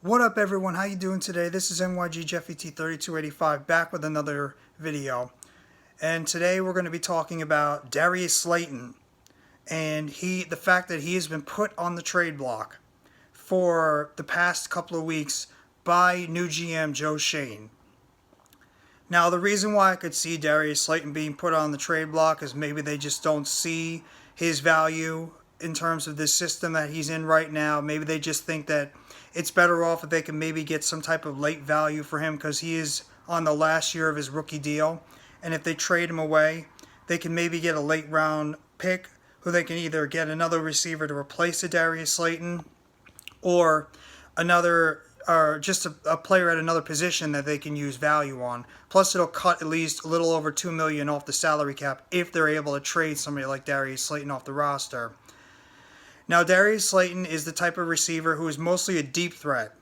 What up everyone, how you doing today? This is NYG Jeffy T3285 back with another video. And today we're going to be talking about Darius Slayton and the fact that he has been put on the trade block for the past couple of weeks by new GM Joe Schoen. Now the reason why I could see Darius Slayton being put on the trade block is maybe they just don't see his value in terms of this system that he's in right now. Maybe they just think that it's better off if they can maybe get some type of late value for him because he is on the last year of his rookie deal. And if they trade him away, they can maybe get a late round pick who they can either get another receiver to replace a Darius Slayton or just a player at another position that they can use value on. Plus it'll cut at least a little over $2 million off the salary cap if they're able to trade somebody like Darius Slayton off the roster. Now, Darius Slayton is the type of receiver who is mostly a deep threat.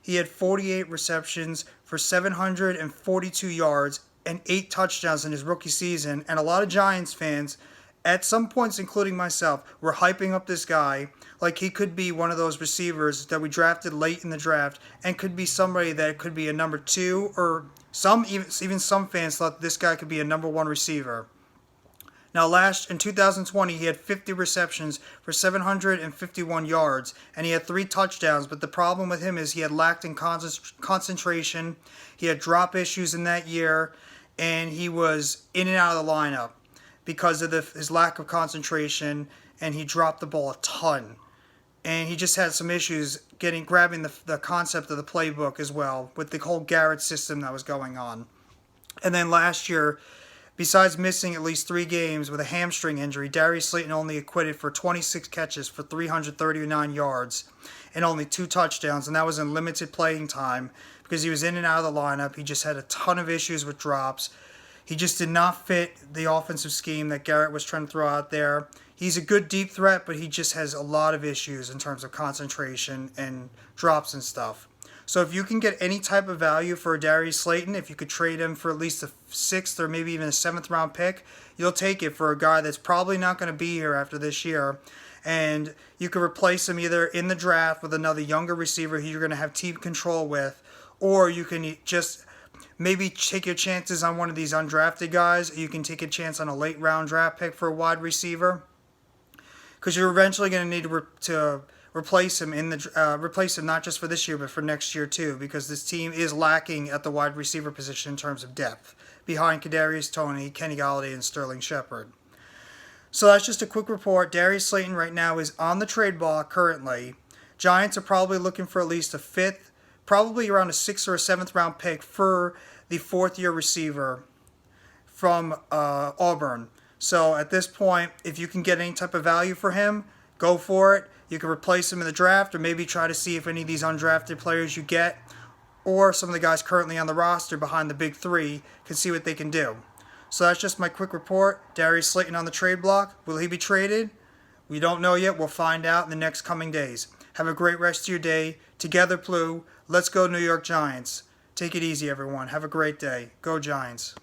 He had 48 receptions for 742 yards and 8 touchdowns in his rookie season, and a lot of Giants fans, at some points including myself, were hyping up this guy like he could be one of those receivers that we drafted late in the draft and could be somebody that could be a number 2, or even some fans thought this guy could be a number 1 receiver. Now, in 2020, he had 50 receptions for 751 yards, and he had 3 touchdowns, but the problem with him is he had lacked in concentration, he had drop issues in that year, and he was in and out of the lineup because of his lack of concentration, and he dropped the ball a ton. And he just had some issues grabbing the concept of the playbook as well, with the whole Garrett system that was going on. And then last year, besides missing at least 3 games with a hamstring injury, Darius Slayton only acquitted for 26 catches for 339 yards and only 2 touchdowns, and that was in limited playing time because he was in and out of the lineup. He just had a ton of issues with drops. He just did not fit the offensive scheme that Garrett was trying to throw out there. He's a good deep threat, but he just has a lot of issues in terms of concentration and drops and stuff. So if you can get any type of value for Darius Slayton, if you could trade him for at least a 6th or maybe even a 7th round pick, you'll take it for a guy that's probably not going to be here after this year. And you could replace him either in the draft with another younger receiver who you're going to have team control with, or you can just maybe take your chances on one of these undrafted guys. You can take a chance on a late round draft pick for a wide receiver, because you're eventually going to need to replace him not just for this year but for next year too, because this team is lacking at the wide receiver position in terms of depth behind Kadarius Toney, Kenny Golladay, and Sterling Shepard. So that's just a quick report. Darius Slayton right now is on the trade block currently. Giants are probably looking for at least a 5th, probably around a 6th or a 7th round pick for the 4th-year receiver from Auburn. So at this point, if you can get any type of value for him, go for it. You can replace him in the draft, or maybe try to see if any of these undrafted players you get, or some of the guys currently on the roster behind the big 3, can see what they can do. So that's just my quick report. Darius Slayton on the trade block. Will he be traded? We don't know yet. We'll find out in the next coming days. Have a great rest of your day. Together blue. Let's go New York Giants. Take it easy, everyone. Have a great day. Go Giants.